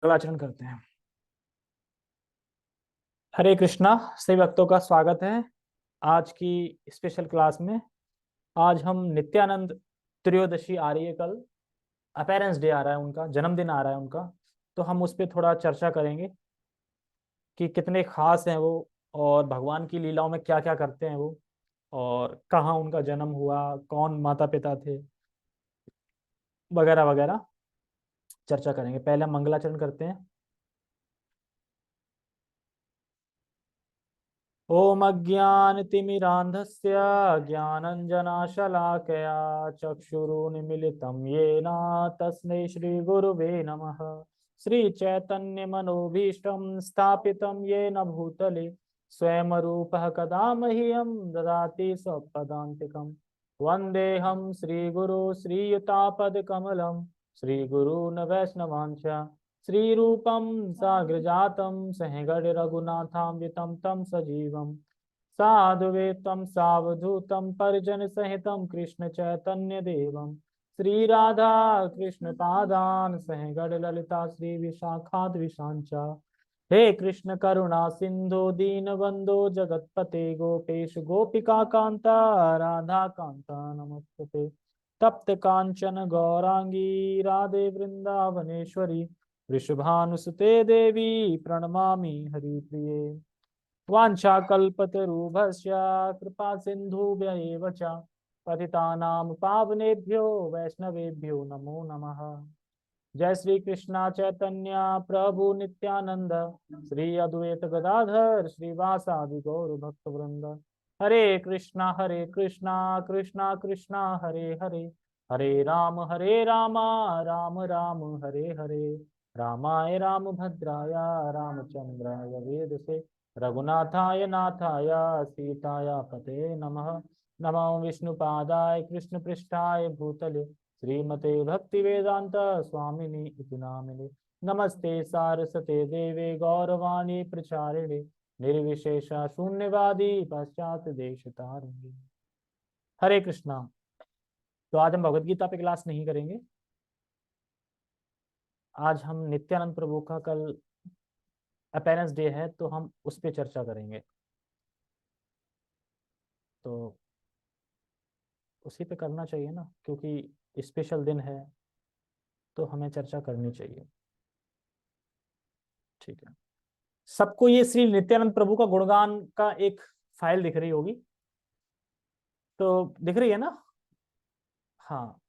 मंगलाचरण करते हैं। हरे कृष्णा। सभी भक्तों का स्वागत है आज की स्पेशल क्लास में। आज हम नित्यानंद त्रयोदशी आ रही है, कल अपेरेंस डे आ रहा है, उनका जन्मदिन आ रहा है उनका। तो हम उस पर थोड़ा चर्चा करेंगे कि कितने खास हैं वो, और भगवान की लीलाओं में क्या क्या करते हैं वो, और कहाँ उनका जन्म हुआ, कौन माता पिता थे, वगैरह वगैरह चर्चा करेंगे। पहले हम मंगलाचरण करते हैं। ओम अज्ञानतिमिरान्धस्य ज्ञानञ्जनशलाकया चक्षुरुन्मीलितं येन तस्मै श्रीगुरुवे नमः। श्रीचैतन्यमनोभीष्टं स्थापितं येन भूतले स्वयं रूपः कदा मह्यं ददाति स्वपदान्तिकं। वन्देऽहं श्रीगुरो श्रीयुतापदकमलं श्रीगुरून् वैष्णवांश्च श्रीरूपं साग्रजातं सहगण रघुनाथान्वितं तं सजीवं साधुवेतं सावधूतं परिजनसहितं कृष्ण चैतन्य देवं श्रीराधा कृष्ण पादान् सहगण ललिता श्री विशाखाद्विशांच। हे कृष्ण करुणा सिंधु दीनबंधो जगतपते गोपेश गोपिका कांता राधा कांता नमस्ते। तप्त कांचन गौरांगी राधे वृंदावनेश्वरी वृषभानुसुते देवी प्रणमामि हरिप्रिये। वाञ्छाकल्पतरुभ्यश्च कृपा सिन्धुभ्य एव च पतितानां पावनेभ्यो वैष्णवेभ्यो नमो नमः। जय श्री कृष्णा चैतन्य प्रभु नित्यानंद श्री अद्वैत गदाधर श्रीवासादि गौर भक्त वृंद। हरे कृष्णा कृष्णा कृष्णा हरे हरे, हरे राम राम राम हरे हरे। रामाय रामभद्राय रामचंद्राय वेदसे रघुनाथाय नाथाय सीताय पते नमः। नमो विष्णुपादाय कृष्णपृष्ठाय भूतले श्रीमते भक्ति वेदांत स्वामिनी इति नामिने। नमस्ते सारस्वते देवे गौरवाणी प्रचारिणे निर्विशेष शून्यवादी पश्चात देश तारिणे। हरे कृष्णा। तो आज हम भगवत गीता पे क्लास नहीं करेंगे। आज हम नित्यानंद प्रभु का कल अपेरेंस डे है, तो हम उस पर चर्चा करेंगे। तो उसी पे करना चाहिए ना, क्योंकि स्पेशल दिन है तो हमें चर्चा करनी चाहिए। ठीक है। सबको ये श्री नित्यानंद प्रभु का गुणगान का एक फाइल दिख रही होगी, तो दिख रही है ना? हाँ।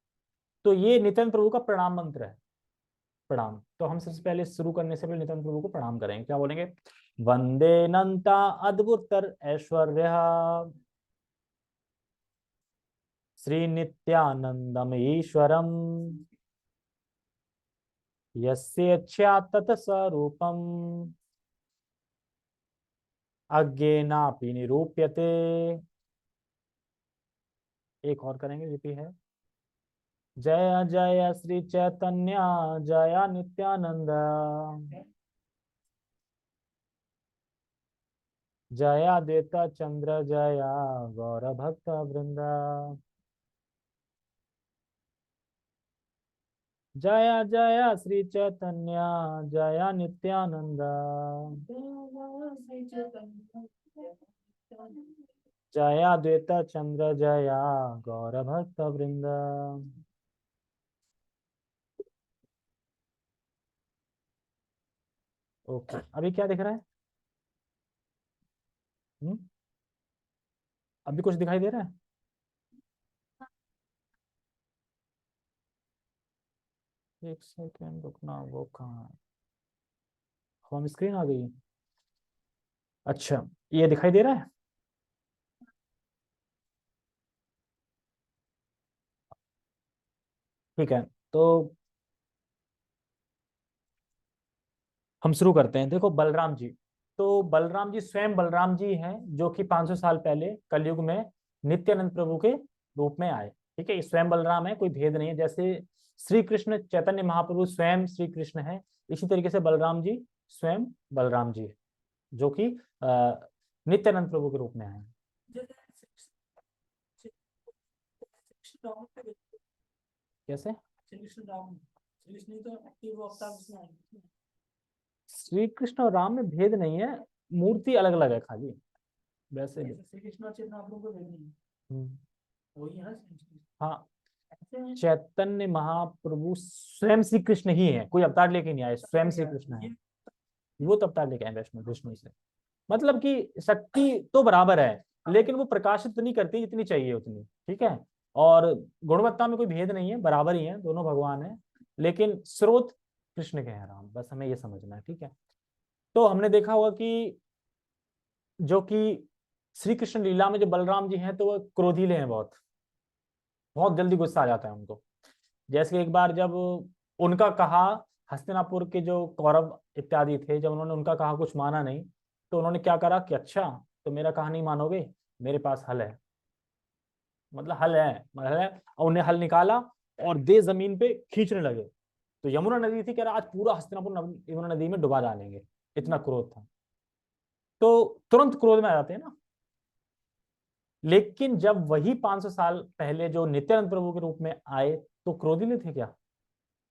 तो ये नित्यानंद प्रभु का प्रणाम मंत्र है। प्रणाम। तो हम सबसे पहले शुरू करने से पहले नित्यानंद प्रभु को प्रणाम करेंगे। क्या बोलेंगे? वंदे नंता अद्भुतर ऐश्वर्य श्री नित्यानंदम ईश्वरम यस्येच्छा तत्स्वरूपम अज्ञेनापि निरूप्यते। एक और करेंगे, रिपीट है। जय जय श्री चैतन्य जय नित्यानंद जया द्वैता चंद्र जया गौर भक्त वृंद। जया जया श्री चैतन्य जया नित्यानंद जया द्वैता चंद्र जया गौर भक्त वृंद। ओके, अभी क्या दिख रहा है? हम्म? अभी कुछ दिखाई दे रहा है? एक सेकेंड रुकना, वो कहाँ है? होम स्क्रीन आ गई। अच्छा, ये दिखाई दे रहा है? ठीक है। तो हम शुरू करते हैं। देखो, बलराम जी, तो बलराम जी स्वयं बलराम जी हैं, जो कि 500 साल पहले कलयुग में नित्यानंद प्रभु के रूप में आए। ठीक है, ये स्वयं बलराम है, कोई भेद नहीं है। जैसे श्री कृष्ण चैतन्य महाप्रभु स्वयं श्री कृष्ण है, इसी तरीके से बलराम जी स्वयं बलराम जी है, जो कि नित्यानंद प्रभु के रूप में आए हैं। कैसे? श्री कृष्ण और राम में भेद नहीं है, मूर्ति अलग अलग है खाली, वैसे भी। श्री कृष्ण और चेतना आप लोगों को भेद नहीं है, वही है ना श्री कृष्ण। हाँ, ऐसे हैं। चैतन्य महाप्रभु स्वयं श्री कृष्ण ही है, कोई अवतार लेके नहीं आए, स्वयं श्री कृष्ण है। वो तो अवतार लेके आए वैष्णव विष्णु से। मतलब कि शक्ति तो बराबर है, लेकिन वो प्रकाशित नहीं करती जितनी चाहिए उतनी, ठीक है। और गुणवत्ता में कोई भेद नहीं है, बराबर ही है, दोनों भगवान है, लेकिन स्रोत कृष्ण के हैं राम, बस हमें ये समझना है, ठीक है। तो हमने देखा होगा कि जो कि श्री कृष्ण लीला में जो बलराम जी हैं तो वो क्रोधीले हैं, बहुत बहुत जल्दी गुस्सा आ जाता है उनको। जैसे एक बार जब उनका कहा, हस्तिनापुर के जो कौरव इत्यादि थे, जब उन्होंने उनका कहा कुछ माना नहीं, तो उन्होंने क्या करा कि अच्छा तो मेरा कहा नहीं मानोगे, मेरे पास हल है, मतलब हल है, मतलब है, और उन्हें हल निकाला और दे जमीन पे खींचने लगे। तो यमुना नदी थी, कह रहा आज पूरा हस्तिनापुर यमुना नदी में डुबा डालेंगे, इतना क्रोध था। तो तुरंत क्रोध में आ जाते हैं ना। लेकिन जब वही 500 साल पहले जो नित्यानंद प्रभु के रूप में आए, तो क्रोधी नहीं थे क्या?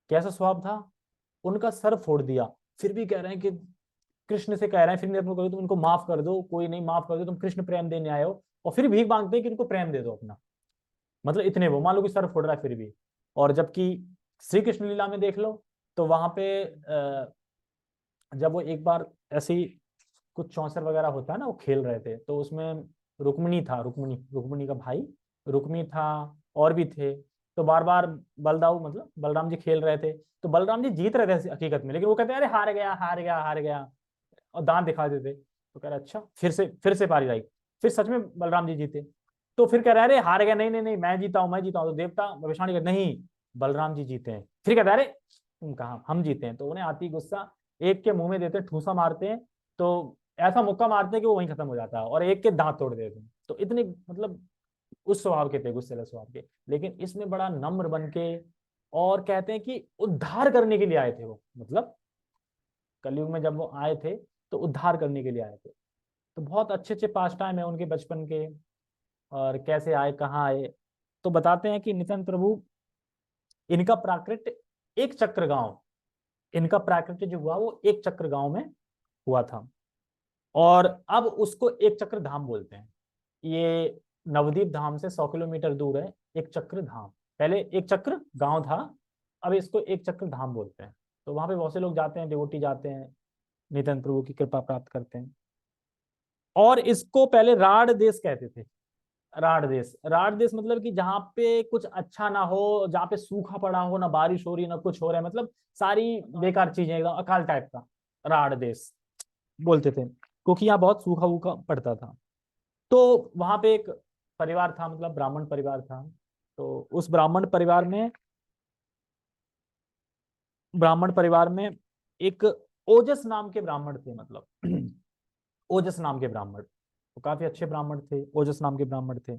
कैसा स्वभाव था उनका? सर फोड़ दिया, फिर भी कह रहे हैं कि कृष्ण से कह रहे हैं, फिर नित्यानंद प्रभु तुम इनको माफ कर दो, कोई नहीं माफ कर दो, तुम कृष्ण प्रेम देने आए हो, और फिर भीख मांगते हैं कि इनको प्रेम दे दो अपना। मतलब इतने वो, मान लो कि सर फोड़ रहा है फिर भी। और जबकि श्री कृष्ण लीला में देख लो, तो वहां पे जब वो एक बार ऐसे ही कुछ चौसर वगैरह होता है ना, वो खेल रहे थे, तो उसमें रुक्मिणी था, रुक्मिणी रुक्मिणी का भाई रुक्मी था, और भी थे। तो बार बार बलदाऊ मतलब बलराम जी खेल रहे थे, तो बलराम जी जीत रहे थे हकीकत में, लेकिन वो कहते हैं अरे हार गया हार गया हार गया, और दांत दिखा देते। तो कह रहे अच्छा, फिर से पारी आई, फिर सच में बलराम जी जीते। तो फिर कह रहे अरे हार गया, नहीं नहीं नहीं मैं जीता हूँ मैं जीता हूँ। तो देवता भविष्यवाणी कहते नहीं, बलराम जी जीते हैं। फिर कहते अरे तुम कहा हम जीते हैं। तो उन्हें आती गुस्सा, एक के मुंह में देते हैं, ठूसा मारते हैं, तो ऐसा मुक्का मारते हैं कि वो वहीं खत्म हो जाता है, और एक के दांत तोड़ देते हैं। तो इतने मतलब उस स्वभाव के थे, गुस्से स्वभाव के। लेकिन इसमें बड़ा नम्र बन के, और कहते हैं कि उद्धार करने के लिए आए थे वो, मतलब कलयुग में जब वो आए थे तो उद्धार करने के लिए आए थे। तो बहुत अच्छे अच्छे पास टाइम है उनके बचपन के, और कैसे आए कहाँ आए। तो बताते हैं कि नित्यानंद प्रभु, इनका प्राकृत एक चक्र गांव, इनका प्राकृत जो हुआ वो एक चक्र गांव में हुआ था, और अब उसको एक चक्र धाम बोलते हैं। ये नवदीप धाम से 100 किलोमीटर दूर है एक चक्र धाम। पहले एक चक्र गांव था, अब इसको एक चक्र धाम बोलते हैं। तो वहां पे बहुत से लोग जाते हैं, डिवोटी जाते हैं, नित्यानंद प्रभु की कृपा प्राप्त करते हैं। और इसको पहले राढ़ देश कहते थे। राढ़ देश, राढ़ देश मतलब कि जहाँ पे कुछ अच्छा ना हो, जहाँ पे सूखा पड़ा हो, ना बारिश हो रही ना कुछ हो रहा है, मतलब सारी बेकार चीजें, एकदम अकाल टाइप का राढ़ देश बोलते थे, क्योंकि यहाँ बहुत सूखा वूखा पड़ता था। तो वहां पे एक परिवार था, मतलब ब्राह्मण परिवार था। तो उस ब्राह्मण परिवार में एक ओजस नाम के ब्राह्मण थे, मतलब ओजस नाम के ब्राह्मण, तो काफी अच्छे ब्राह्मण थे, ओजस नाम के ब्राह्मण थे।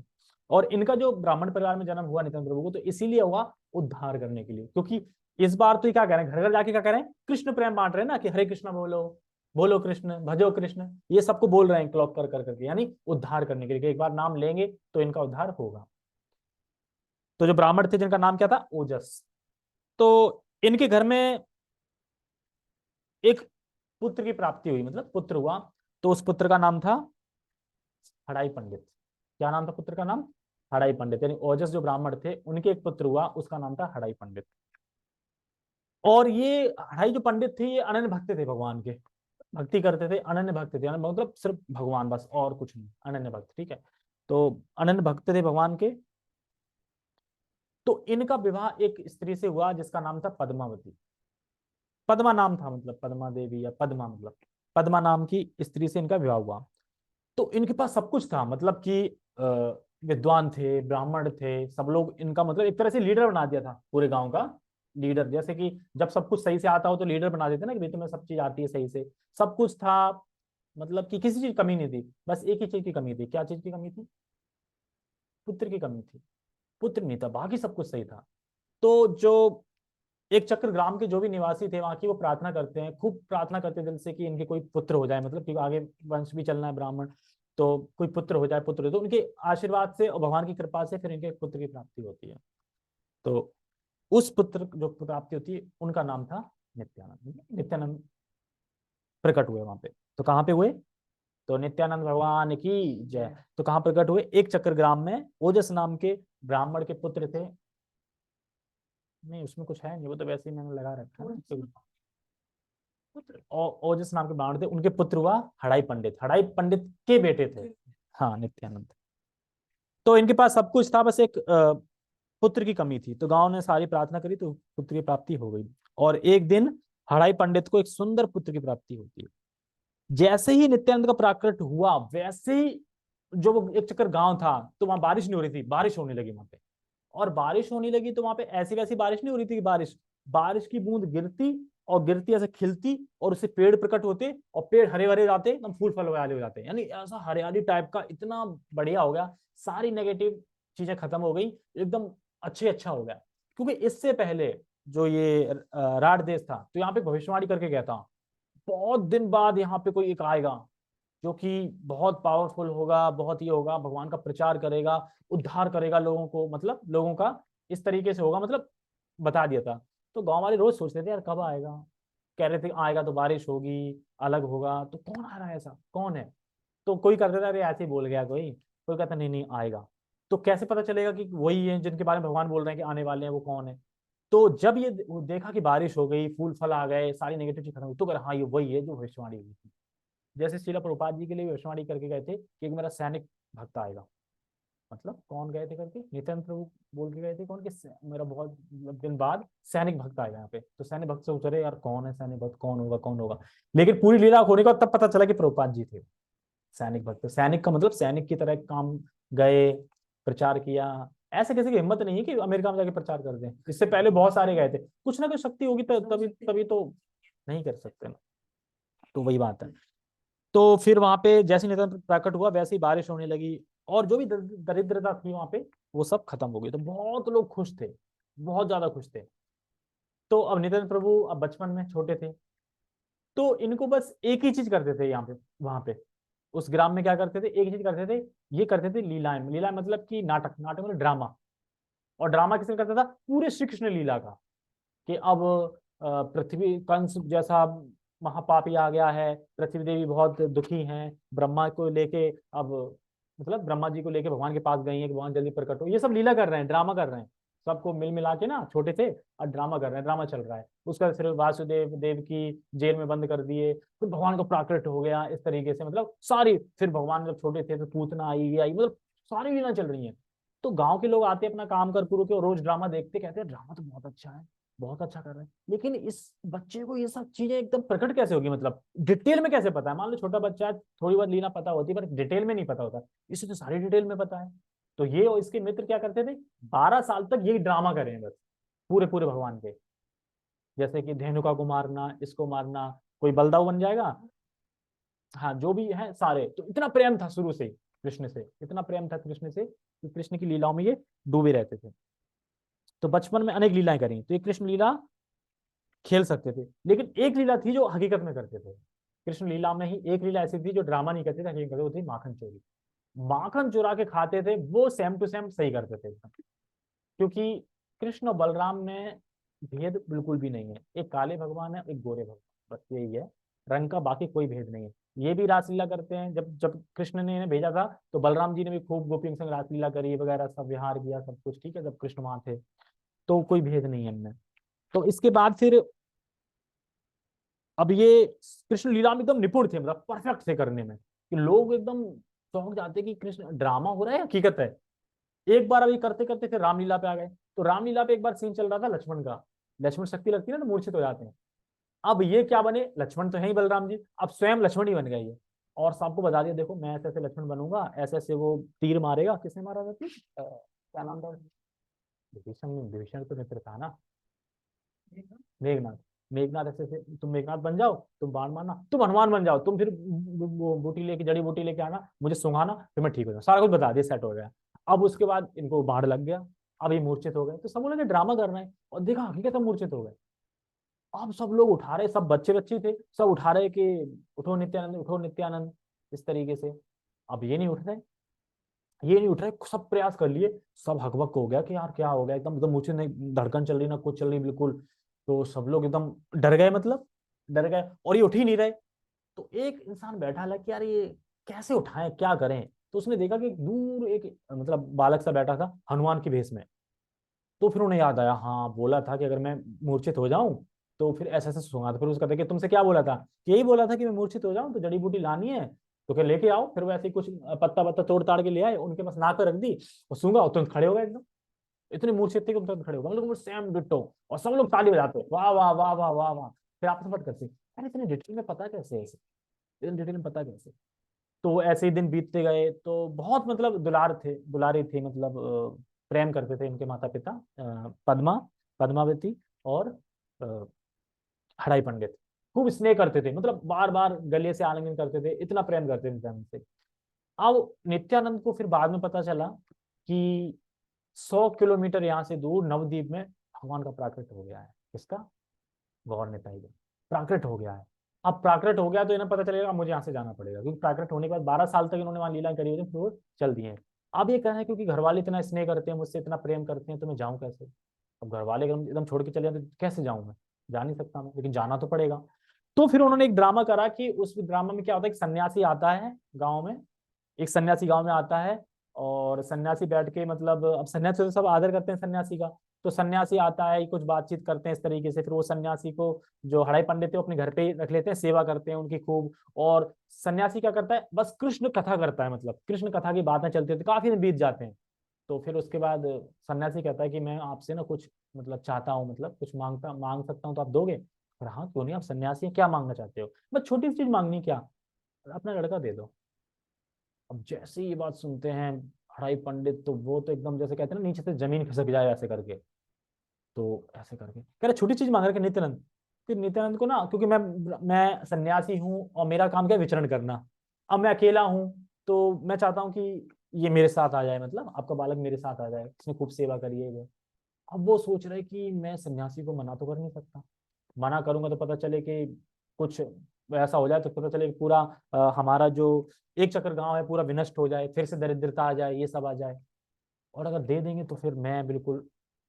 और इनका जो ब्राह्मण परिवार में जन्म हुआ नित्यानंद प्रभु को, तो इसीलिए हुआ उद्धार करने के लिए। क्योंकि इस बार तो ये क्या कह रहे हैं, घर घर जाके क्या कह रहे हैं, कृष्ण प्रेम बांट रहे हैं ना, कि हरे कृष्ण बोलो, बोलो कृष्ण, भजो कृष्ण, ये सबको बोल रहे हैं क्लॉक कर कर करके, यानी उद्धार करने के लिए, कि एक बार नाम लेंगे तो इनका उद्धार होगा। तो जो ब्राह्मण थे जिनका नाम क्या था, ओजस, तो इनके घर में एक पुत्र की प्राप्ति हुई, मतलब पुत्र हुआ। तो उस पुत्र का नाम था हड़ाई पंडित। क्या नाम था पुत्र का? नाम हड़ाई पंडित। यानी ओजस जो ब्राह्मण थे उनके एक पुत्र हुआ, उसका नाम था हड़ाई पंडित। और ये हड़ाई जो पंडित थे ये अनन्य भक्त थे भगवान के, भक्ति करते थे, अनन्य भक्त थे, मतलब सिर्फ भगवान बस, और कुछ नहीं, अनन्य भक्त, ठीक है। तो अनन्य भक्त थे भगवान के। तो इनका विवाह एक स्त्री से हुआ जिसका नाम था पद्मावती। पद्मा नाम था, मतलब पद्मा देवी या पद्मा, मतलब पद्मा नाम की स्त्री से इनका विवाह हुआ। तो इनके पास सब कुछ था, मतलब कि विद्वान थे, ब्राह्मण थे, सब लोग इनका मतलब एक तरह से लीडर बना दिया था पूरे गांव का। लीडर, जैसे कि जब सब कुछ सही से आता हो तो लीडर बना देते ना, कि भाई तुम्हें सब चीज आती है सही से, सब कुछ था। मतलब कि किसी चीज की कमी नहीं थी, बस एक ही चीज की कमी थी। क्या चीज की कमी थी? पुत्र की कमी थी। पुत्र नहीं था, बाकी सब कुछ सही था। तो जो एक चक्र ग्राम के जो भी निवासी थे वहां की, वो प्रार्थना करते हैं, खूब प्रार्थना करते हैं दिल से, कि इनके कोई पुत्र हो जाए, मतलब कि आगे वंश भी चलना है ब्राह्मण, तो कोई पुत्र हो जाए, पुत्र हो, तो उनके आशीर्वाद से और भगवान की कृपा से फिर इनके पुत्र की प्राप्ति होती है। तो उस पुत्र जो प्राप्ति होती है उनका नाम था नित्यानंद। नित्यानंद प्रकट हुए वहां पे। तो कहाँ पे हुए? तो नित्यानंद भगवान की जय। तो कहाँ प्रकट हुए? एक चक्र ग्राम में ओजस नाम के ब्राह्मण के पुत्र थे। नहीं उसमें कुछ है नहीं, वो तो वैसे ही मैंने लगा रखा है ना। ओजस नाम के ब्राह्मण थे, उनके पुत्र हुआ हड़ाई पंडित। हड़ाई पंडित के बेटे थे हाँ नित्यानंद। तो इनके पास सब कुछ था, बस एक पुत्र की कमी थी। तो गांव ने सारी प्रार्थना करी तो पुत्र की प्राप्ति हो गई। और एक दिन हड़ाई पंडित को एक सुंदर पुत्र की प्राप्ति होती है। जैसे ही नित्यानंद का प्राकट हुआ वैसे ही जो वो एक चक्कर गांव था तो वहां बारिश नहीं हो रही थी, बारिश होने लगी वहां पे। और बारिश होने लगी तो वहां पे ऐसी वैसी बारिश नहीं हो रही थी कि बारिश बारिश की बूंद गिरती और गिरती ऐसे खिलती और उससे पेड़ प्रकट होते और पेड़ हरे भरे जाते, एकदम फूल फल वाले हो जाते, यानी ऐसा हरियाली टाइप का इतना बढ़िया हो गया। सारी नेगेटिव चीजें खत्म हो गई, एकदम अच्छा हो गया। क्योंकि इससे पहले जो ये राड देश था तो यहाँ पे भविष्यवाणी करके गया था, बहुत दिन बाद यहाँ पे कोई एक आएगा जो कि बहुत पावरफुल होगा, बहुत ये होगा, भगवान का प्रचार करेगा, उद्धार करेगा लोगों को, मतलब लोगों का इस तरीके से होगा, मतलब बता दिया था। तो गांव वाले रोज सोचते थे यार कब आएगा, कह रहे थे आएगा तो बारिश होगी, अलग होगा, तो कौन आ रहा है, ऐसा कौन है? तो कोई करता था अरे ऐसे ही बोल गया कोई, कोई कहता नहीं नहीं आएगा। तो कैसे पता चलेगा कि वही है जिनके बारे में भगवान बोल रहे हैं कि आने वाले हैं, वो कौन है? तो जब ये देखा कि बारिश हो गई, फूल फल आ गए, सारी नेगेटिव चीज खत्म हुई, तो कर हाँ ये वही है जो भविष्यवाणी हुई थी। जैसे श्रीला प्रभुपाद जी के लिए भविष्यवाणी करके गए थे कि एक मेरा सैनिक भक्त आएगा। मतलब कौन गए थे करके, नित्यानंद प्रभु बोल के गए थे कौन, कि मेरा बहुत दिन बाद सैनिक भक्त आएगा यहाँ पे। तो सैनिक भक्त से पूछ रहे यार कौन है सैनिक भक्त, कौन होगा कौन होगा। लेकिन पूरी लीला होने का तब पता चला कि प्रभुपाद जी थे सैनिक भक्त। सैनिक का मतलब सैनिक की तरह काम गए, प्रचार किया। ऐसे किसी की हिम्मत नहीं है कि अमेरिका में जाके प्रचार कर दें, इससे पहले बहुत सारे गए थे। कुछ ना कुछ शक्ति होगी तभी तभी तो नहीं कर सकते ना। तो वही बात है। तो फिर वहां पे जैसे निधन प्रकट हुआ वैसे ही बारिश होने लगी और जो भी दरिद्रता थी वहां पे वो सब खत्म हो गई। तो बहुत लोग खुश थे, बहुत ज्यादा खुश थे। तो अब नित्यानंद प्रभु अब बचपन में छोटे थे तो इनको बस एक ही चीज करते थे यहाँ पे, वहां पे उस ग्राम में क्या करते थे, एक ही चीज करते थे, ये करते थे लीलाएं। लीलाएं मतलब कि नाटक, नाटक मतलब ड्रामा। और ड्रामा किसने करता था? पूरे श्री कृष्ण लीला का। कि अब पृथ्वी कंस जैसा महापापी आ गया है, पृथ्वी देवी बहुत दुखी हैं, ब्रह्मा को लेके अब मतलब ब्रह्मा जी को लेके भगवान के पास गई हैं कि भगवान जल्दी प्रकट हो। ये सब लीला कर रहे हैं, ड्रामा कर रहे हैं। सबको मिल मिला के ना, छोटे थे और ड्रामा कर रहे हैं, ड्रामा चल रहा है। उसका फिर वासुदेव देव की जेल में बंद कर दिए, फिर भगवान को प्राकट हो गया इस तरीके से, मतलब सारी। फिर भगवान जब छोटे थे तो पूतना आई, ये आई, मतलब सारी लीला चल रही है। तो गांव के लोग आते अपना काम कर पुरु के और रोज ड्रामा देखते, कहते हैं ड्रामा तो बहुत अच्छा है, बहुत अच्छा कर रहे हैं। लेकिन इस बच्चे को ये सब चीजें एकदम प्रकट कैसे होगी, मतलब डिटेल में कैसे पता है? मान लो छोटा बच्चा है, थोड़ी बहुत लीला पता होती है पर डिटेल में नहीं पता होता, इसे तो सारी डिटेल में पता है। तो ये और इसके मित्र क्या करते थे, 12 साल तक यही ड्रामा करें बस, पूरे पूरे भगवान के। जैसे कि धेनुका को मारना, इसको मारना, कोई बलदाऊ बन जाएगा, हाँ जो भी है सारे। तो इतना प्रेम था शुरू से ही कृष्ण से, इतना प्रेम था कृष्ण से कि कृष्ण की लीलाओं में ये डूबे रहते थे। तो बचपन में अनेक लीलाएं करी तो ये कृष्ण लीला खेल सकते थे। लेकिन एक लीला थी जो हकीकत में करते थे। कृष्ण लीला में ही एक लीला ऐसी थी जो ड्रामा नहीं करते थे, हकीकत करते, वो थी माखन चोरी। माखन चुरा के खाते थे, वो सेम टू सेम सही करते थे एकदम। क्योंकि कृष्ण और बलराम में भेद बिल्कुल भी नहीं है, एक काले भगवान है एक गोरे भगवान, बस यही है रंग का, बाकी कोई भेद नहीं है। ये भी रासलीला करते हैं, जब जब कृष्ण ने इन्हें भेजा था तो बलराम जी ने भी खूब गोपियों के संग रासलीला करी वगैरह, सब विहार किया, सब कुछ ठीक है जब कृष्ण वहां थे। तो कोई भेद नहीं है इनमें। तो इसके बाद फिर अब ये कृष्ण लीला में एकदम निपुण थे, मतलब परफेक्ट थे करने में, कि लोग एकदम चौंक जाते कि कृष्ण ड्रामा हो रहा है हकीकत है। एक बार अभी करते करते फिर रामलीला पे आ गए। तो रामलीला पे एक बार सीन चल रहा था लक्ष्मण का, लक्ष्मण शक्ति लगती है ना तो मूर्छित हो जाते हैं। अब ये क्या बने, लक्ष्मण तो है ही बलराम जी, अब स्वयं लक्ष्मण ही बन गए ये। और सबको बता दिया देखो मैं ऐसे ऐसे लक्ष्मण बनूंगा, ऐसे ऐसे वो तीर मारेगा। किसने मारा था तीर? क्या नाम था? विभीषण ने, विभीषण तो मित्र था ना, मेघनाथ। मेघनाथ ऐसे ऐसे तुम मेघनाथ बन जाओ, तुम बाण मारना, तुम हनुमान बन जाओ, तुम फिर वो बूटी लेके, जड़ी बूटी लेके आना, मुझे सुंघाना, फिर मैं ठीक हो जाऊँ। सारा कुछ बता दिया, सेट हो गया। अब उसके बाद इनको बाढ़ लग गया, अब ये मूर्छित हो गए। तो सब बोले ड्रामा कर रहे हैं, और देखा हकीकत में मूर्छित हो गए। अब सब लोग उठा रहे, सब बच्चे बच्चे थे, सब उठा रहे कि उठो नित्यानंद, उठो नित्यानंद, इस तरीके से। अब ये नहीं उठ रहे, ये नहीं उठ रहे, सब प्रयास कर लिए। सब हकबक हो गया कि यार क्या हो गया, एकदम एकदम मुझे नहीं धड़कन चल रही ना कुछ चल रही बिल्कुल। तो सब लोग एकदम डर गए, मतलब डर गए, और ये उठ ही नहीं रहे। तो एक इंसान बैठा है कि यार ये कैसे उठाएं, क्या करें। तो उसने देखा कि दूर एक मतलब बालक सा बैठा था हनुमान के भेष में। तो फिर उन्हें याद आया, हाँ बोला था कि अगर मैं मूर्छित हो जाऊं तो फिर ऐसे ऐसे सूंगा। तो फिर उसका था कि तुमसे क्या बोला था, यही बोला था कि मैं मूर्छित हो जाऊं तो जड़ी बूटी लानी है तो क्या लेके आओ। फिर वो ऐसे ही कुछ पत्ता पत्ता तोड़ ताड़ के ले आए, उनके पास नाक पे रख दी और सूंगा और तुरंत खड़े हो गए एकदम। इतने मूर्छित थे कि तुरंत खड़े हो गए, हम लोग सेम डिट्टो। और सब लोग ताली बजाते वाह वाह वाह वाह वाह वाह। फिर आपस में बात करते अरे इतने डिटेल में पता कैसे है इसे, इतने डिटेल में पता कैसे। तो ऐसे ही दिन बीतते गए। तो बहुत मतलब दुलारी थे मतलब प्रेम करते थे इनके माता पिता, पद्मावती और अ, हड़ाई पंडित। खूब स्नेह करते थे, मतलब बार बार गले से आलिंगन करते थे, इतना प्रेम करते थे हमसे। अब नित्यानंद को फिर बाद में पता चला कि 100 किलोमीटर यहाँ से दूर नवद्वीप में भगवान का प्राकट्य हो गया है। किसका? गौर निताई का प्राकट्य हो गया है। अब प्राकट्य हो गया तो इन्हें पता चलेगा मुझे यहाँ से जाना पड़ेगा, क्योंकि प्राकट्य होने के बाद 12 साल तक इन्होंने वहां लीला करी हुई थी, फिर वो चल दिए हैं। अब ये कहना है क्योंकि घर वाले इतना स्नेह करते हैं मुझसे, इतना प्रेम करते हैं, तो मैं जाऊं कैसे। अब घर वाले एकदम एकदम छोड़ के चले जाते तो कैसे जाऊं मैं, जा नहीं सकता मैं, लेकिन जाना तो पड़ेगा। तो फिर उन्होंने एक ड्रामा करा कि उस ड्रामा में क्या होता है कि सन्यासी आता है गाँव में, एक सन्यासी गांव में आता है। और सन्यासी बैठ के मतलब अब सन्यासी तो सब आदर करते हैं सन्यासी का। तो सन्यासी आता है, कुछ बातचीत करते हैं इस तरीके से, फिर वो सन्यासी को जो हड़ाई पंडित है वो अपने घर पे ही रख लेते हैं, सेवा करते हैं उनकी खूब। और सन्यासी क्या करता है, बस कृष्ण कथा करता है, मतलब कृष्ण कथा की बातें चलती होती, काफी दिन बीत जाते हैं। तो फिर उसके बाद सन्यासी कहता है कि मैं आपसे ना कुछ मतलब चाहता हूँ, मतलब कुछ मांग सकता हूँ तो आप दोगे। पर हाँ क्यों नहीं, आप सन्यासी हैं, क्या मांगना चाहते हो। बस छोटी सी चीज मांगनी, क्या, अपना लड़का दे दो। अब जैसे ही ये बात सुनते हैं हड़ाई पंडित, तो वो तो एकदम जैसे कहते हैं ना नीचे से जमीन खिसक जाए ऐसे करके। तो ऐसे करके कह रहे छोटी चीज मांग रहे कि नित्यानंद। फिर नित्यानंद को ना, क्योंकि मैं सन्यासी हूँ और मेरा काम क्या है विचरण करना। अब मैं अकेला हूँ तो मैं चाहता हूँ कि ये मेरे साथ आ जाए, मतलब आपका बालक मेरे साथ आ जाए, इसने खूब सेवा करी है वो। अब वो सोच रहे कि मैं सन्यासी को मना तो कर नहीं सकता, मना करूंगा तो पता चले कि कुछ ऐसा हो जाए, तो पता चले कि पूरा हमारा जो एक चक्र गांव है पूरा विनष्ट हो जाए, फिर से दरिद्रता आ जाए, ये सब आ जाए। और अगर दे देंगे तो फिर मैं बिल्कुल,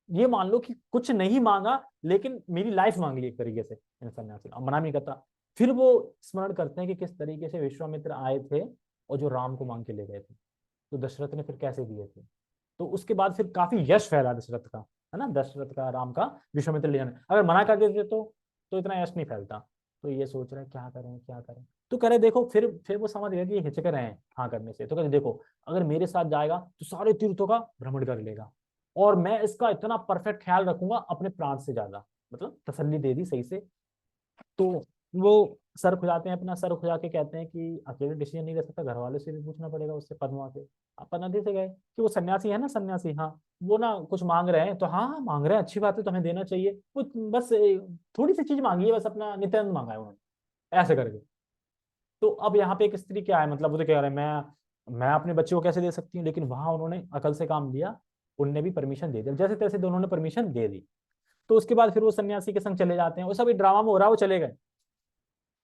ये मान लो कि कुछ नहीं मांगा लेकिन मेरी लाइफ मांग ली एक तरीके से इन सन्यासी ने, अब मना नहीं करता। फिर वो स्मरण करते हैं कि किस तरीके से विश्वामित्र आए थे और जो राम को मांग के ले गए थे, तो दशरथ ने फिर कैसे दिए थे। तो उसके बाद फिर काफी यश फैला दशरथ का, है ना, दशरथ का राम का विश्वामित्र ले जाने। अगर मना कर देते तो इतना यश नहीं फैलता। तो ये सोच रहे हैं क्या करें क्या करें। तो करे देखो, फिर वो समझ गए कि ये हिचक रहे हैं हाँ करने से। तो कहते देखो, अगर मेरे साथ जाएगा तो सारे तीर्थों का भ्रमण कर लेगा, और मैं इसका इतना परफेक्ट ख्याल रखूंगा अपने प्राण से ज्यादा, मतलब तसल्ली दे दी सही से। तो वो सर खुजाते हैं, अपना सर खुजा के कहते हैं कि अकेले डिसीजन नहीं ले सकता, घर वालों से भी पूछना पड़ेगा, उससे पद्मा से। आप पद्मावती से गए कि वो सन्यासी है ना, सन्यासी, हाँ वो ना कुछ मांग रहे हैं, तो हाँ हाँ मांग रहे हैं, अच्छी बात है, तो हमें देना चाहिए। वो बस थोड़ी सी चीज मांगी है, बस अपना नित्यानंद मांगा है उन्होंने, ऐसे करके। तो अब यहाँ पे एक स्त्री क्या है, मतलब वो तो कह रहे हैं मैं अपने बच्चे को कैसे दे सकती हूँ, लेकिन वहां उन्होंने अकल से काम लिया, उनने भी परमिशन दे दिया, जैसे तैसे दोनों ने परमिशन दे दी। तो उसके बाद फिर वो सन्यासी के संग चले जाते हैं, वो सब ड्रामा में हो रहा है, वो चले गए।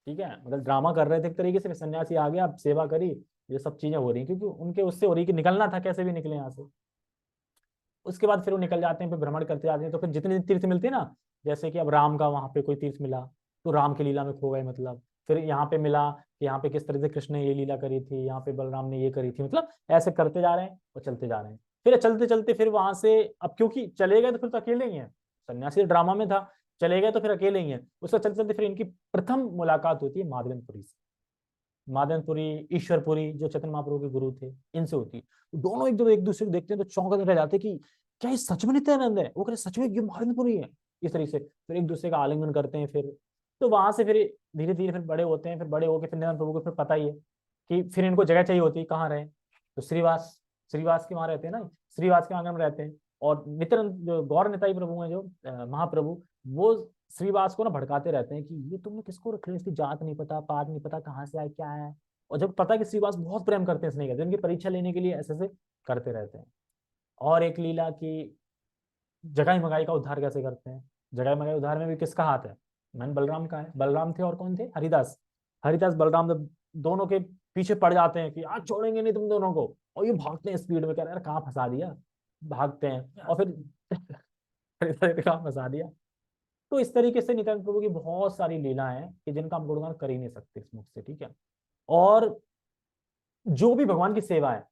ठीक है, मतलब ड्रामा कर रहे थे एक तरीके से, फिर सन्यासी आ गया, अब सेवा करी, ये सब चीजें हो रही क्योंकि उनके उससे हो रही कि निकलना था, कैसे भी निकले यहाँ से। उसके बाद फिर वो निकल जाते हैं, फिर भ्रमण करते जाते हैं। तो फिर जितने तीर्थ मिलते हैं ना, जैसे कि अब राम का वहां पे कोई तीर्थ मिला तो राम की लीला में खो गए, मतलब फिर यहाँ पे मिला कि यहाँ पे किस तरह से कृष्ण ने ये लीला करी थी, यहाँ पे बलराम ने ये करी थी, मतलब ऐसे करते जा रहे हैं और चलते जा रहे हैं। फिर चलते चलते फिर वहां से, अब क्योंकि चले गए तो फिर तो अकेले ही हैं, सन्यासी ड्रामा में था, चले गए तो फिर अकेले ही हैं। उससे चलते चलते फिर इनकी प्रथम मुलाकात होती है माधवेंद्रपुरी से। मादनपुरी, ईश्वरपुरी जो चैतन्य महाप्रभु के गुरु थे, इनसे होती। दोनों एक दूसरे को देखते हैं तो चौंकते रह जाते कि क्या ये सच में नित्यानंद है, वो कहते सच में ये मादनपुरी है। इस तरीके से फिर एक दूसरे का आलिंगन करते हैं। फिर तो वहां से फिर धीरे धीरे फिर बड़े होते हैं, फिर बड़े होकर फिर नित्यानंद प्रभु को फिर पता ही है कि फिर इनको जगह चाहिए होती है, कहाँ रहे। तो श्रीवास, श्रीवास के वहां रहते हैं ना, श्रीवास के आंगन में रहते हैं। और नित्यानंद जो गौर निताई प्रभु हैं, जो महाप्रभु, वो श्रीवास को ना भड़काते रहते हैं कि ये तुमने किसको रख लिया, इसकी जात नहीं पता, पात नहीं पता, कहाँ से आए क्या है। और जब पता है कि श्रीवास बहुत प्रेम करते हैं स्नेह करते हैं, उनकी परीक्षा लेने के लिए ऐसे ऐसे करते रहते हैं। और एक लीला की जगाई मगाई का उद्धार कैसे करते हैं। जगाई मगाई उद्धार में भी किसका हाथ है, मैंने बलराम का है। बलराम थे और कौन थे, हरिदास। हरिदास बलराम जब दोनों के पीछे पड़ जाते हैं कि आज छोड़ेंगे नहीं तुम दोनों को, और ये भागते हैं स्पीड में, कह रहे यार कहाँ फंसा दिया, भागते हैं। और फिर हरिदास ने कहाँ फंसा दिया। तो इस तरीके से नित्यानंद प्रभु की बहुत सारी लीलाएं हैं कि जिनका हम गुणगान कर ही नहीं सकते इस मुख से, ठीक है। और जो भी भगवान की सेवा है,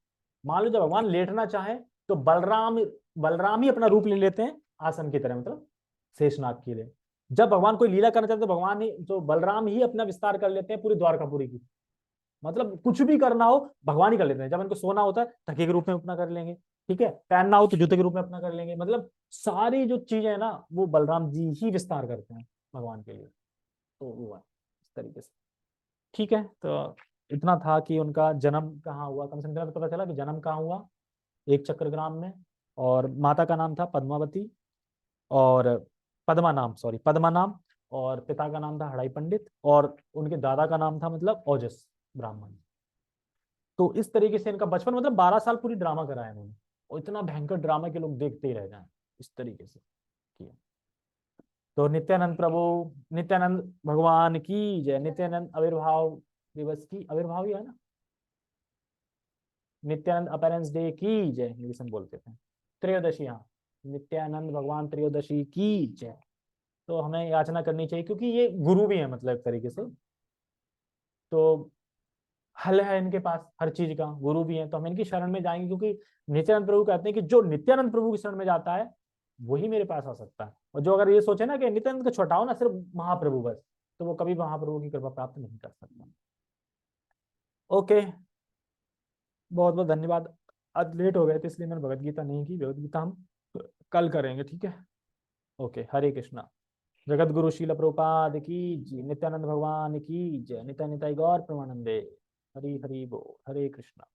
मान लो जब भगवान लेटना चाहे तो बलराम बलराम ही अपना रूप ले लेते हैं आसन की तरह, मतलब शेषनाग के लिए। जब भगवान कोई लीला करना चाहते तो भगवान ही, तो बलराम ही अपना विस्तार कर लेते हैं पूरी द्वारकापुरी की। मतलब कुछ भी करना हो भगवान ही कर लेते हैं। जब इनको सोना होता है तकिए के रूप में अपना कर लेंगे, ठीक है, पहनना हो तो जूते के रूप में अपना कर लेंगे। मतलब सारी जो चीजें है ना वो बलराम जी ही विस्तार करते हैं भगवान के लिए। तो वो है इस तरीके से, ठीक है। तो इतना था कि उनका जन्म कहाँ हुआ, कम से कम इतना तो पता चला कि जन्म कहाँ हुआ, एक चक्रग्राम में। और माता का नाम था पद्मावती, और पद्मा नाम, सॉरी पद्मा नाम। और पिता का नाम था हड़ाई पंडित, और उनके दादा का नाम था मतलब ओजस ब्राह्मण। तो इस तरीके से इनका बचपन, मतलब 12 साल पूरी ड्रामा कराया इन्होंने, और इतना भयंकर ड्रामा के लोग देखते ही रह जाए इस तरीके से किया। तो नित्यानंद प्रभु, नित्यानंद भगवान की जय। नित्यानंद आविर्भाव दिवस की, आविर्भाव ही है ना, नित्यानंद अपीयरेंस डे की जय इंग्लिश में बोलते थे। त्रयोदशी, हाँ, नित्यानंद भगवान त्रयोदशी की जय। तो हमें याचना करनी चाहिए क्योंकि ये गुरु भी है मतलब एक तरीके से। तो हल है इनके पास हर चीज का, गुरु भी है, तो हम इनकी शरण में जाएंगे क्योंकि नित्यानंद प्रभु कहते हैं कि जो नित्यानंद प्रभु की शरण में जाता है वही मेरे पास आ सकता है। और जो अगर ये सोचे ना कि नित्यानंद को छुटाओ ना सिर्फ महाप्रभु बस, तो वो कभी महाप्रभु की कृपा प्राप्त नहीं कर सकता। ओके, बहुत बहुत धन्यवाद। आज लेट हो गए थे इसलिए मैंने भगवत गीता नहीं की, भगवत गीता हम कल करेंगे, ठीक है। ओके, हरे कृष्णा। जगत गुरु शील प्रभुपाद की जय, नित्यानंद भगवान की जय, नित्य निताई गौर प्रमानंदे। हरि हरि बोल, हरे कृष्णा।